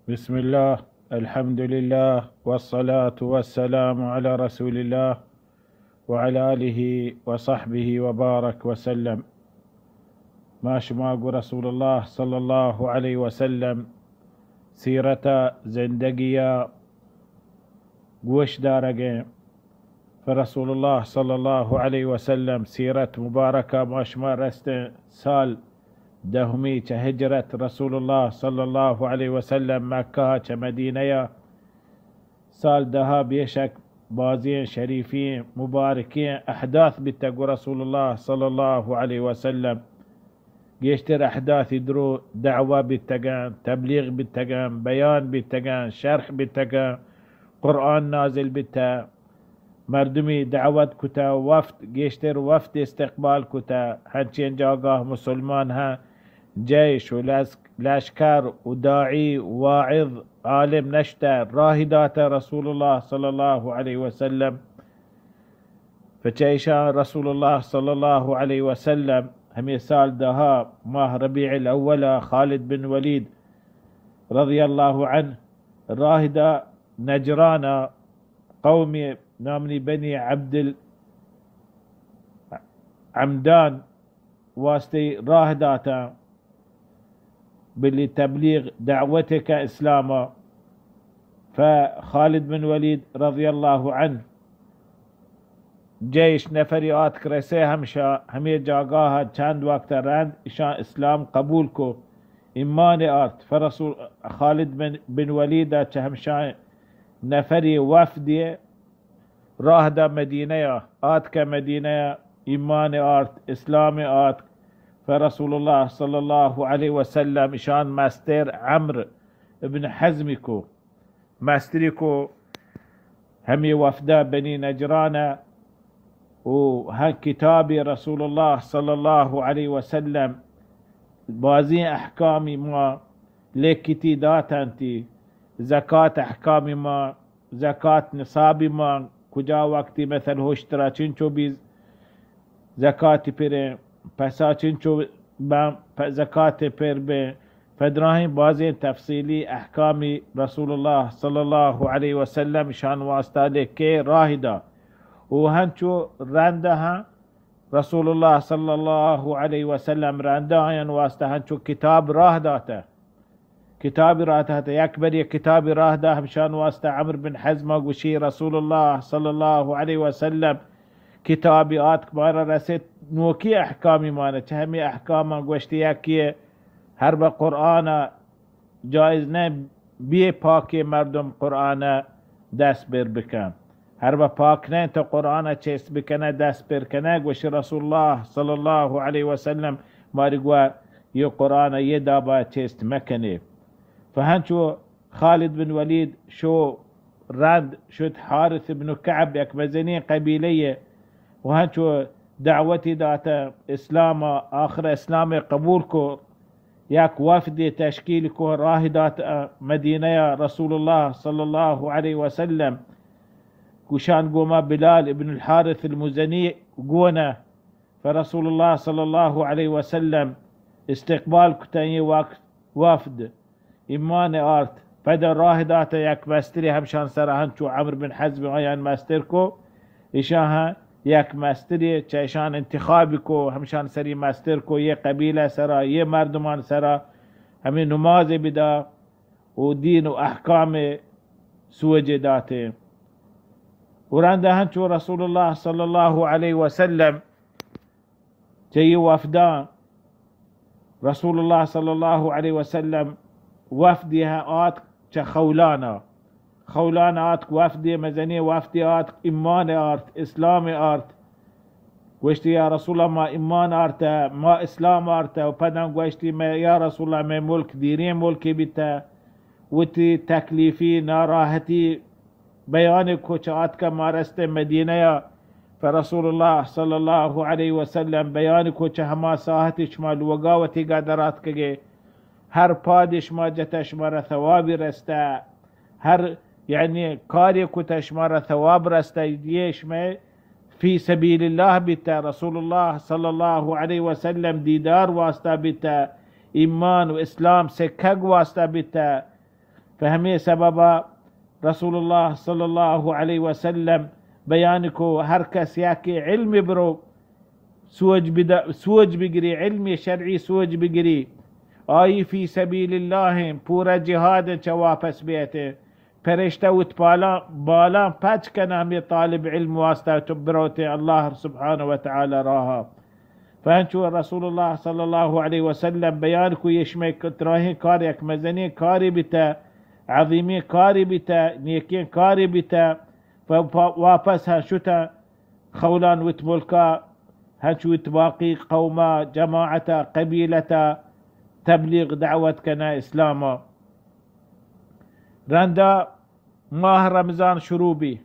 بسم الله، الحمد لله، والصلاة والسلام على رسول الله وعلى آله وصحبه وبارك وسلم. ما شماق رسول الله صلى الله عليه وسلم سيرة زندقية قوش دارقين. فرسول الله صلى الله عليه وسلم سيرة مباركة ما شمارست سال دهمي هجرة رسول الله صلى الله عليه وسلم مكة مدينة سال دها بيشك بازين شريفين مباركين أحداث بتقو رسول الله صلى الله عليه وسلم يشتر أحداث يدرو دعوة بالتقان، تبليغ بالتقان، بيان بالتقان، شرح بالتقان، قرآن نازل بالتا، مردمي دعوت كتا، وفد يشتر وفد استقبال كتا، هنچين جاقاه مسلمان ها جيش ولاشكر وداعي واعظ عالم نشتا راهدات رسول الله صلى الله عليه وسلم. فجيشان رسول الله صلى الله عليه وسلم هم يسال دها ماه ربيع الأول خالد بن وليد رضي الله عنه راهدة نجرانا قومي نامني بني عبد عمدان واسطي راهداتا باللي تبليغ دعوتك إسلاما. فخالد بن وليد رضي الله عنه جيش نفريات كرسي همي جاقاها چند وقت راند إشان إسلام قبولكو إيماني آرت. فرسول خالد بن وليد همشان نفري وفدي راهدا مدينة آتك مدينة إيماني آرت إسلامي آرت. فرسول الله صلى الله عليه وسلم إشان ماستر عمرو بن حزمكو ماستريكو همي وفدا بني نجرانا وها كتابي رسول الله صلى الله عليه وسلم بازين أحكامي ما لكتي داتنتي زكاة أحكامي ما زكاة نصابي ما كجا وقتي مثل هشترا چنچو بي زكاة پره پسا چنچو زكاة پر به فدراهين بازين تفصيلي أحكامي رسول الله صلى الله عليه وسلم شان واسطة لكي راهدا وهنچو رندها رسول الله صلى الله عليه وسلم رندها واسطة هنچو كتاب راهداته كتاب راهداته يكبر كتاب راهدا همشان واسطة عمرو بن حزم وشي رسول الله صلى الله عليه وسلم كتابي آتك مارا رسيت نوكي أحكامي مانا چهمي أحكاما گوشتياكي هرب قرآن جائز نه بي پاكي مردم قرآن دست بر بكن هرب پاك نه تا قرآن چست بکنه دست بر کنه گوش رسول الله صلى الله عليه وسلم ماري گوا يو قرآن يدابا چست مکنه. فهنچو خالد بن وليد شو رد شد حارث بن كعب يك مزني قبيلية وهنچو دعوتي داتا اسلام آخر اسلام قبولكو ياك وفد تشكيلكو راهدات مدينة رسول الله صلى الله عليه وسلم كشان قوما بلال ابن الحارث المزني قونا. فرسول الله صلى الله عليه وسلم استقبال كتاني وفد إيمان آرت فدا راهدات ياك ماستري همشان سراهن شو عمرو بن حزم غيان ماستركو إشاها ياك ماستري چايشان انتخابكو همشان سري ماستركو يه قبيلة سرا يه مردمان سرا همي نماز بدا ودين وأحكام سوجه داته. ورانده هنچو رسول الله صلى الله عليه وسلم جي وفدان رسول الله صلى الله عليه وسلم وفدها آت خولانا خولانا آت وفدي مزني وفدي آت إيمان آرت إسلام آرت وشتي يا رسول الله ما إيمان آرت ما إسلام آرت وپدن وشتي ما يا رسول الله ما ملك ديرين ملكي بتا وتي تكليفي ناراحتي بيانك وچات کا مارست مدينة. فرسول الله صلى الله عليه وسلم بيانك وچهما ساحتش ما لوقاوتي قادرات كجي هر پادش ما جتش مارا ثواب رستا هر يعني كاري كتش مارا ثواب رستا يش ما في سبيل الله بتا رسول الله صلى الله عليه وسلم ديدار واسطة بتا إيمان وإسلام سكاق واسطة بتا فهمي سببا رسول الله صلى الله عليه وسلم بيانكو هركس ياكي علمي برو سوج بگری علم شرعی سوج بگری آئی فی سبیل الله پورا جهاد چه واپس بیته پرشته وت بالا پچ کنه همی طالب علم واسطه تبروته الله سبحانه وتعالى راها فانشو رسول الله صلى الله عليه وسلم بيانكو يشمك تراهي كاريك مزني كاري بتا عظيمي كاري بتا نيكين كاري بتا فواپسها شتا خولان وتملكا هنشو باقي قوما جماعة قبيلة تبليغ دعوة كنا إسلاما رندا ماه رمضان شروبي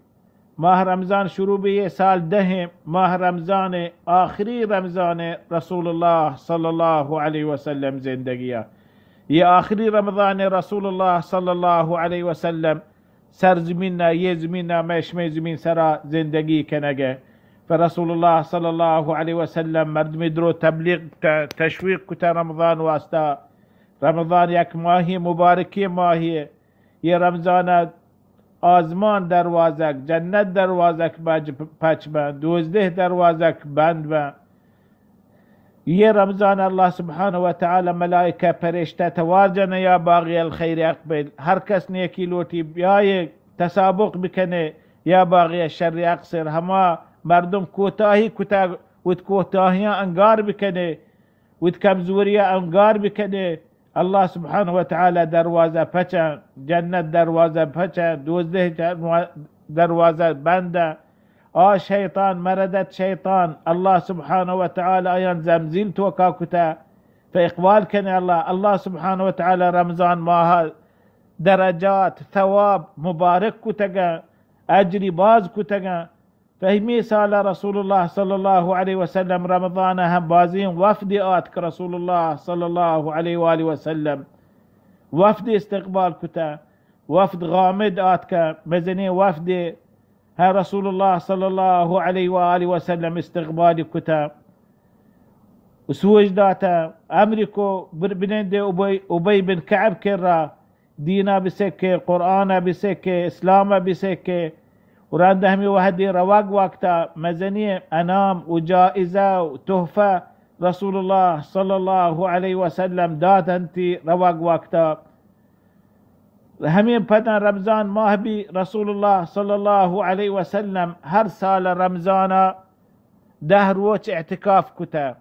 ماه رمضان شروبي سال ده ماه رمضان آخری رمضان رسول الله صلى الله عليه وسلم زندگيا يا آخری رمضان رسول الله صلى الله عليه وسلم سر زميننا يزميننا مشمي زمين سرا زندگي كنگه فرسول الله صلى الله عليه وسلم مرد مدرو تبليغ تشويق كتا رمضان واسطة رمضان يك ماهي مباركي ماهي يا رمضان آزمان دروازك جنت دروازك پچ بند 12 دروازك بند بند یہ رمضان الله سبحانه وتعالى ملائكة پرشتة توارجن يا باغي الخير اقبل هر کس نیکی لوٹی بیائے تسابق بکنه یا باغی الشر اقصر هما مردم کوتاهی کتا ود کوتاهیاں انگار بکنه ود کمزوریاں انگار بکنه الله سبحانه وتعالى دروازه پچن جنت دروازه پچن 12 دروازه بنده شيطان مردت شيطان الله سبحانه وتعالى ايان زمزيل توكا كتا فاقبال كان الله سبحانه وتعالى رمضان ماها درجات ثواب مبارك كتغا اجري باز كتغا فهمي سال رسول الله صلى الله عليه وسلم رمضان هم بازين وفد آتك رسول الله صلى الله عليه وآله وسلم وفد استقبال كتا وفد غامد آتك مزني وفد ها رسول الله صلى الله عليه وآله وسلم استقبال كتا وسوج داتا أمريكو بنند أبي بن كعب كرا دينا بسكة قرآن بسكة إسلام بسكة ورانده همي وهدي رواق وقتا مزنية أنام وجائزة وتهفة رسول الله صلى الله عليه وسلم دات انتي رواق وقتا همين پدن رمضان ماه بي رسول الله صلى الله عليه وسلم هر سال رمضان 10 روچ اعتكاف كتا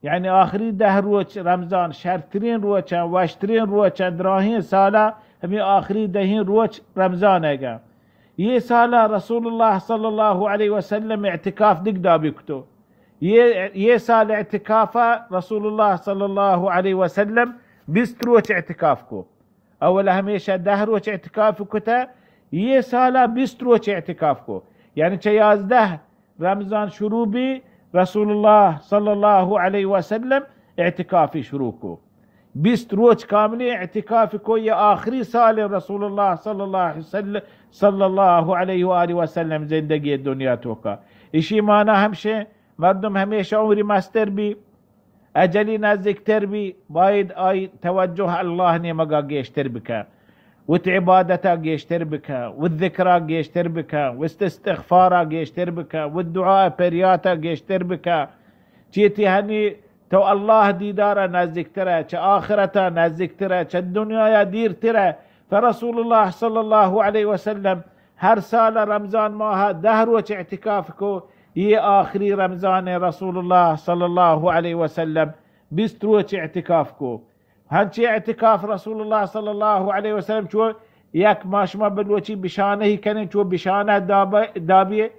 يعني آخري 10 روچ رمضان شرطرين روچا واشترين روچا دراهين سالا همي آخري 10 روچ رمضان اگا ये साला रसूलुल्लाह सल्लल्लाहु अलैहि वसल्लम इत्तिकाफ दिखदा बिकतो ये साल इत्तिकाफा रसूलुल्लाह सल्लल्लाहु अलैहि वसल्लम 20 रोच इत्तिकाफ को अवल हमेशा 10 रोच इत्तिकाफ कुता ये साला 20 रोच इत्तिकाफ को यानी 11 रमजान शुरू भी रसूलुल्लाह सल्लल्लाहु अलैहि वसल्लम इत्तिकाफी शुरू को 20 रोज कामले इत्तिकाफ को ये आखिरी साल रसूलुल्लाह सल्लल्लाहु अलैहि वसल्लम जिंदगी दुनिया तो का इसी माना हमशे मर्दम हमेशा उम्र मास्टर भी अजली नजदीकतर भी बायद आई तवज्जुह अल्लाह ने मगा गेशतर बिका وتعبادتا गेशतर बिका والذكرى गेशतर बिका واستغفارا गेशतर बिका والدعاء برياتا गेशतर बिका چیتی هنی تو الله ديدارا نزدیک تره چه آخرتا نزدیک تره چه دنیا دیر تره فرسول الله صلى الله عليه وسلم هر سال رمضان ماه 10 روز اعتکاف کو یہ آخری رمضان رسول الله صلى الله عليه وسلم 20 روز اعتکاف کو هنچی اعتکاف رسول الله صلى الله عليه وسلم چو یک ماشما بلوچی بشانه هی کنن چو بشانه دابیه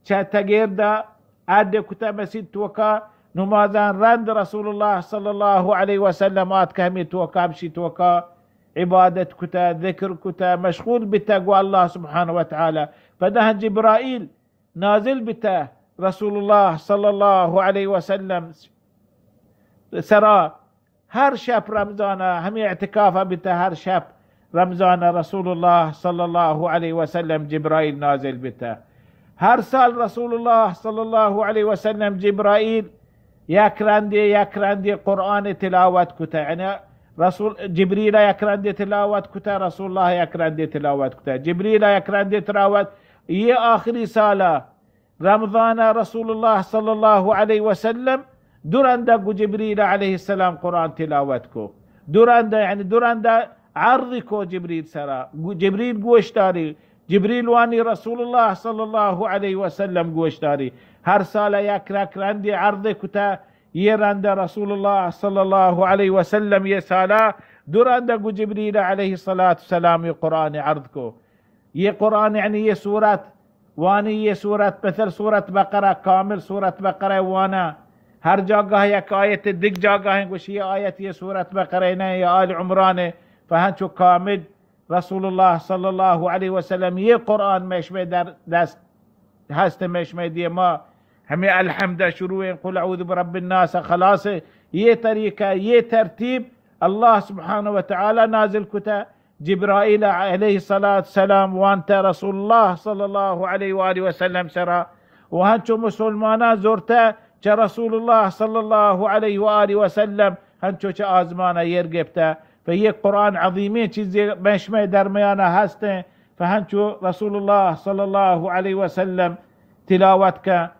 چه تغییر دا عده کتا مسید توکا نمازان رند رسول الله صلى الله عليه وسلم آت كهمي توكا بشي توكا عبادة كتا ذكر كتا مشغول بتقوى الله سبحانه وتعالى فده جبرائيل نازل بتا رسول الله صلى الله عليه وسلم سرا هر شاب رمضان هم اعتكافا بتا هر شاب رمضان رسول الله صلى الله عليه وسلم جبرائيل نازل بتا هر سال رسول الله صلى الله عليه وسلم جبرائيل يكرندي قرآن تلاوت كتا يعني رسول جبريل يكرن دي تلاوت كتا رسول الله يكرن دي تلاوت كتا جبريل يكرن دي تلاوت آخر سالة رمضان رسول الله صلى الله عليه وسلم درندا جبريل عليه السلام قرآن تلاوتكو درندا يعني درندا عرضكو جبريل سرا جبريل گوشتاري جبريل واني رسول الله صلى الله عليه وسلم گوشتاري هر سالة يكرك رندي عرض كتا يرند رسول الله صلى الله عليه وسلم يسالا درندا جبريل عليه الصلاة والسلام القرآن عرضكو قرآن يعني سورة واني سورة مثل سورة بقرة كامل سورة بقرة وانا هر جاگاه یک آیت دیگ جاگاه گوش یہ آیت یہ سورة بقرة نه یا آل عمران فهنچو كامل رسول الله صلى الله عليه وسلم یہ قرآن مشمه در دست هست مشمه دی ما همي الحمد شروع قل اعوذ برب الناس خلاص یہ طریقہ یہ ترتیب الله سبحانه وتعالى نازل كتا جبرائيل عليه الصلاة والسلام وانت رسول الله صلى الله عليه وآله وسلم سرا وهنچو مسلمانا زورتا رسول الله صلى الله عليه وآله وسلم هنچو آزمانا يرقبتا فهي قرآن عظيمين چیزی مشمع درمیانا هستن فهنچو رسول الله صلى الله عليه وسلم تلاوتك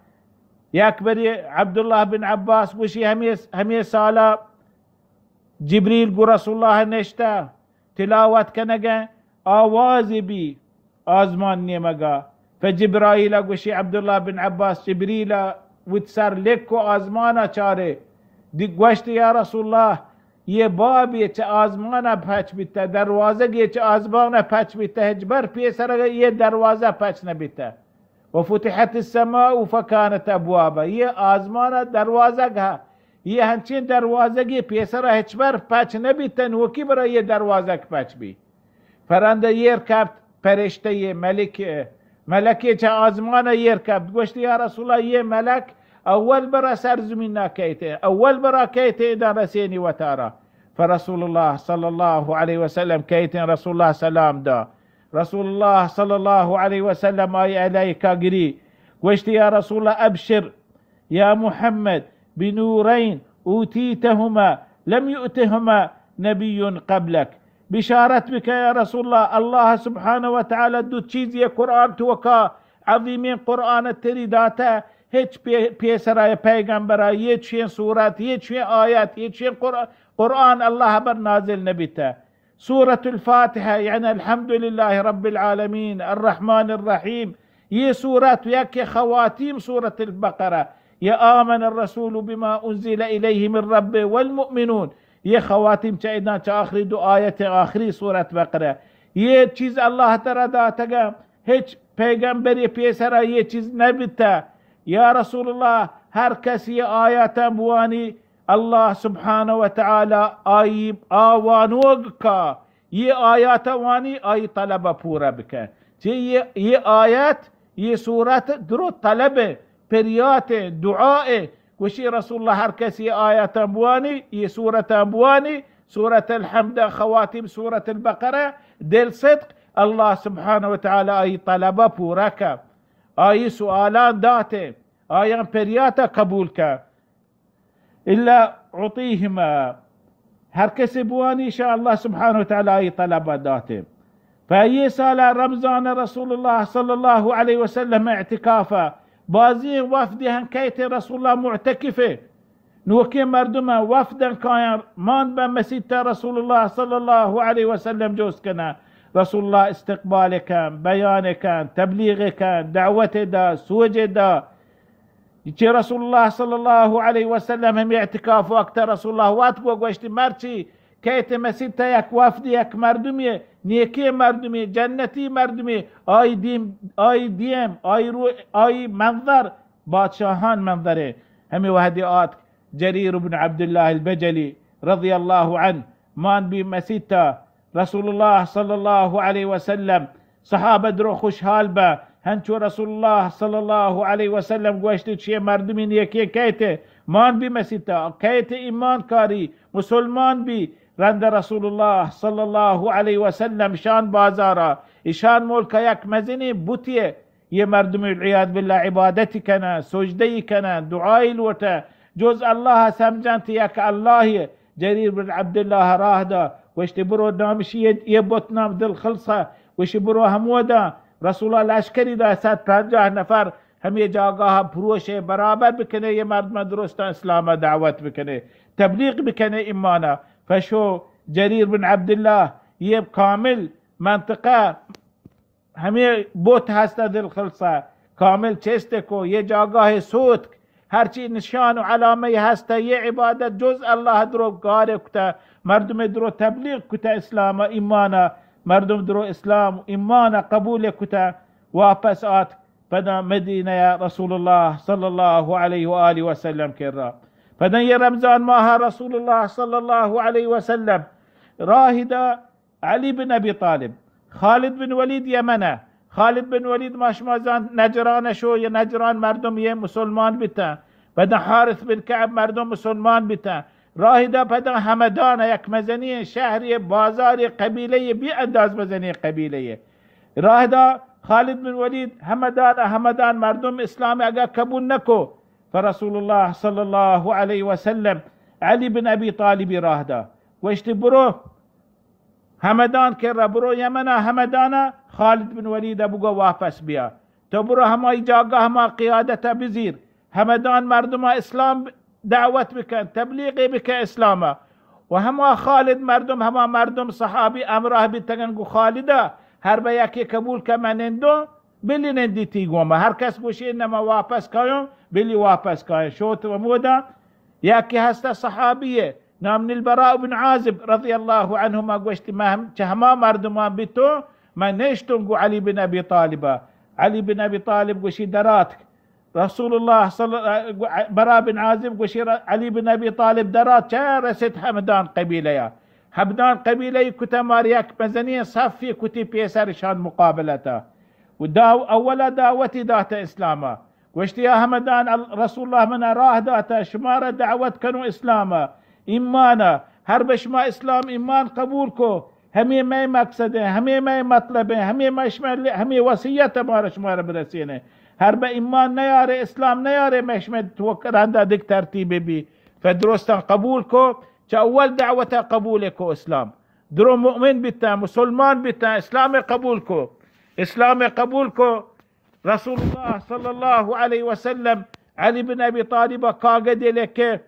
يكبر عبد الله بن عباس وشي همي سالا جبريل قو رسول الله نشتا تلاوت کنگا آوازی بی آزمان نیمگا فجبرائیل گوشی عبدالله بن عباس جبریل وتسر لکو آزمانا چاره دی گوشتی یا رسول الله یه بابی چه آزمانا پچ بیتا دروازه گی چه آزمانا پچ بیتا هجبر پیسر یه دروازه پچ نبیتا وفتحت السماء فكانت ابوابا یه آزمانا دروازه گه یه هنچین دروازه گی پیسر هچبر پچ نبیتن وکی برای یه دروازه پچ بی فرنده یر کبت پرشته یه ملکی چه آزمانه یر کبت گوشتی یا رسول الله یه ملک اول برا سر زمین نکیته اول برا کیته اذا رسینی و تارا فرسول الله صلى الله عليه وسلم كيتن رسول الله سلام دا رسول الله صلى الله عليه وسلم اي عليك قري واشتي يا رسول الله ابشر يا محمد بنورين اوتيتهما لم يؤتهما نبي قبلك بشارت بك يا رسول الله الله سبحانه وتعالى دو چیز یہ قرآن توکا عظیمین قرآن تری داتا هیچ پیسرای پیغمبرای یہ چین سورت یہ چین آیت یہ چین قرآن الله بر نازل نبیتا سورة الفاتحة يعني الحمد لله رب العالمين الرحمن الرحيم یہ سورة يكي خواتيم سورة البقرة يا آمن الرسول بما أنزل إليه من ربه والمؤمنون یہ خواتيم چاہدنا آخری دو آیت آخری سورة بقرة یہ چیز اللہ تعالی داتا گا ہیچ پیغمبری پیسرا یہ چیز نبیتا یا رسول اللہ ہر کسی آیاتا بوانی الله سبحانه وتعالى آي آوانوغكا يه آيات واني آي طلبة پورا بك يه آيات يه سورات درو طلبة بريات دعاء وشي رسول الله هركسي آيات بواني يه سورة بواني سورة الحمد خواتم سورة البقرة دل صدق الله سبحانه وتعالى آي طلبة پورا آي سؤالان داته آيان برياتا قبولك إلا عطيهما هر کسی بواني إن شاء الله سبحانه وتعالى أي طلباته فأي سالة رمضان رسول الله صلى الله عليه وسلم اعتكافا بازين وفدها كيت رسول الله معتكفه نوكي مردما وفدا كان مان بمسيت رسول الله صلى الله عليه وسلم جوز كنا رسول الله استقباله كان بيانه كان تبليغه كان دعوته دا سوجه دا يجي رسول الله صلى الله عليه وسلم هم اعتكاف وقت رسول الله واتقوا قوشتي مرشي كيت مسيتا يك وفدي يك مردمي نيكي مردمي جنتي مردمي اي ديم اي منظر بادشاهان منظره همي وهدي آت جرير بن عبد الله البجلي رضي الله عنه مان بمسيتا رسول الله صلى الله عليه وسلم صحابة درو خوشحال با هنچو رسول الله صلى الله عليه وسلم گوشتید چیه مردمین یکی کیته مان بی مسیتا کیت ایمان کاری مسلمان بی رند رسول الله صلى الله عليه وسلم شان بازارا شان ملک یک مزنی بوتیه یه مردم العیاذ بالله عبادتی کنه سجدی کنه دعای لوته جز الله سمجنت یک الله جرير بن عبد الله راهدا وشتي برو نامش يبوت نام دل خلصة وش برو همودا رسول الله لشکری دا 150 نفر همه جاگاه پروش برابر بکنه یه مرد درست اسلام دعوت بکنه تبلیغ بکنه ایمانا. فشو جرير بن عبد الله یه کامل منطقه همه بوت هسته دل خلصه کامل چسته کو یه جاگاه صوت هرچی نشان و علامه هسته یه عبادت جز الله درو گاره کتا مردم درو تبلیغ کتا اسلام ایمانا مردم درو اسلام ایمان قبول کتا واپس آت فدا مدینه رسول الله صلی الله علیه و آله و سلم کرا. فدا یه رمضان ماه رسول الله صلی الله علیه و سلم راهدا علی بن ابی طالب خالد بن ولید یمنه. خالد بن ولید ماشمازان نجران شو یا نجران مردم یه مسلمان بیتا. فدا حارث بن کعب مردم مسلمان بیتا. راهدا پدا همدان یک مزنی شهری بازار قبیله بی انداز مزنی قبیله. راهدا خالد بن ولید همدان مردم اسلام اگه قبول نکو فرسول الله صلی الله علیه و سلم علی بن ابی طالب راهدا وشتی برو همدان که برو یمن همدان خالد بن ولید بگو واپس بیا تو برو همه جاگه همه قیادت بزیر همدان مردم اسلام دعوت بکن تبلیغ بکن اسلام و همه خالد مردم صحابی امراه بیتگن گو خالده هر به یکی قبول که منندو بلی نندی تیگوما هر کس گوشی انما واپس کایم بلی واپس کایم شوت و مودا یکی هسته صحابیه نام البراء بن عازب رضی الله عنهما گوشتی چه همه مردمان بیتو من نشتم گو علی بن ابی طالبه علی بن ابی طالب گوشی درات رسول الله براء بن عازب گوشی علی بن ابی طالب درات چه رسید همدان قبیله همدان قبیله کتمار یک مزنی صفی کتی پیسرشان مقابلتا و اولا دعوتی داتا اسلاما گوشتی یا همدان رسول الله من راه داتا شما را دعوت کنو اسلاما ایمانا هر بشما اسلام ایمان قبول کو همه می مقصده همه می مطلبه همه وصیت ما شما را برسینه هر به ایمان نیاره اسلام نیاره مشمد توکرنده دیک ترتیب بی فدرستان قبول کو چه اول دعوت قبول کو اسلام درو مؤمن بیتا مسلمان بیتا اسلام قبول کو رسول الله صلی الله علیه و سلم علی بن ابی طالب کاغد لکه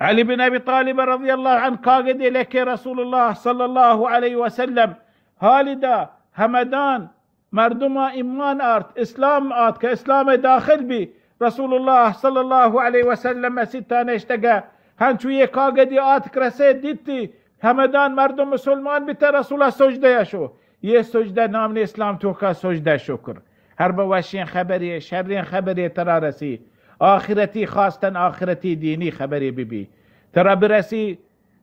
علي بن ابي طالب رضي الله عنه كاغد لك رسول الله صلى الله عليه وسلم هالدا همدان مردما ایمان آرد اسلام آرد که اسلام داخل بی رسول الله صلى الله عليه وسلم مسیتان اشتگه هنچوی کاغدی آرد کرسه دیتی همدان مردم مسلمان بیتا رسول الله سجده شو یه سجده نام اسلام تو که سجده شکر هر بوشین خبری شرین خبری ترا رسی آخرتی خواستن آخرتی دینی خبری ببی ترا برسی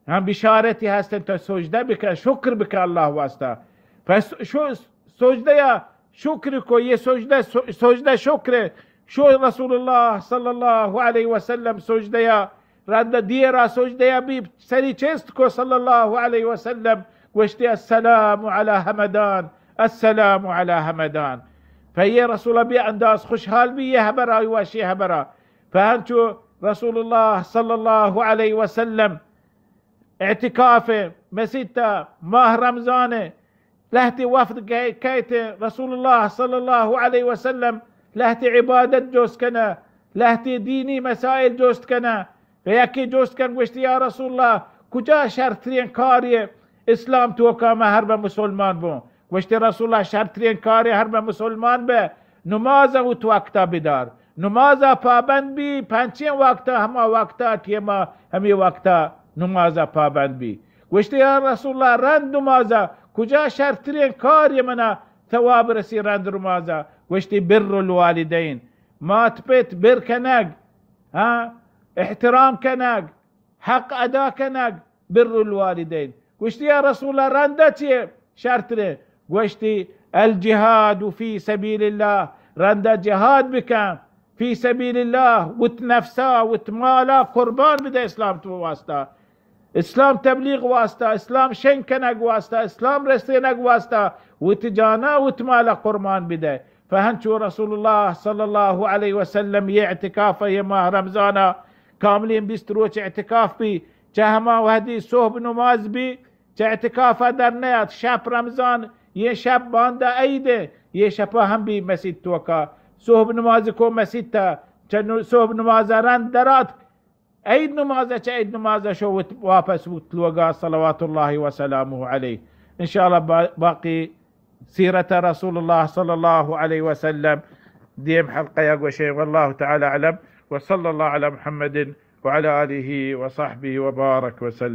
هم بشارتی هستن تا سجده بکن شکر بکن الله واسطه پس شو سجده یا شکر کو یہ سجده شکر شو رسول الله صلی الله علیه وسلم سجده یا رد دیرا سجده یا بی سری چست کو صلی الله علیه وسلم گوشتی السلام علی همدان السلام علی همدان فهي رسول الله بي انداز خوشحال بي هبرا يواشي هبرا فهنتو رسول الله صلى الله عليه وسلم اعتكافه مسيتا ماه رمضانه لهتي وفد كيت رسول الله صلى الله عليه وسلم لهتي عبادة جوز كنا لهتي ديني مسائل جوز كنا فيكي جوز كان وشتي يا رسول الله كجا شرطرين كاريه اسلام توكا ما هرب مسلمان بون وشتی رسول الله شرطرین کاری هر به مسلمان به نماز و تو وقتا بدار نماز پابند بی پنچین وقتا همه وقتا تیما همی وقتا نماز پابند بی وشتی یا رسول الله رند نماز کجا شرطرین کاری منا ثواب رسی رند نماز وشتی بر الوالدین مات پیت بر کنگ احترام کنگ حق ادا کنگ بر الوالدین وشتی یا رسول الله رنده چیه شرطره گوشتی الجهاد في سبيل الله رنده جهاد بکن في سبيل الله وت نفسا وت مالا قربان بده اسلام تو واسطه اسلام تبلیغ واسطه، اسلام شنکنگ واسطه، اسلام رسینگ واسطه وتجانا وتمالا قرمان بده. فهنشو رسول الله صلى الله عليه وسلم اعتكافه يا ماه رمضانا كاملين بيستروش اعتكاف بي جهما وهدي صوب نماز بي اعتكافه در نيات شب رمضان یہ شب باندا ايده یہ شب هم بي مسجد توكا صوب نماز کو مسجد تا چنو صوب نماز رن درات عيد نمازه عيد نمازه شو واپس وتلوغا صلوات الله وسلامه عليه. ان شاء الله باقي سيرة رسول الله صلى الله عليه وسلم ديم حلقة يقوى شيء، والله تعالى أعلم، وصلى الله على محمد وعلى آله وصحبه وبارك وسلم.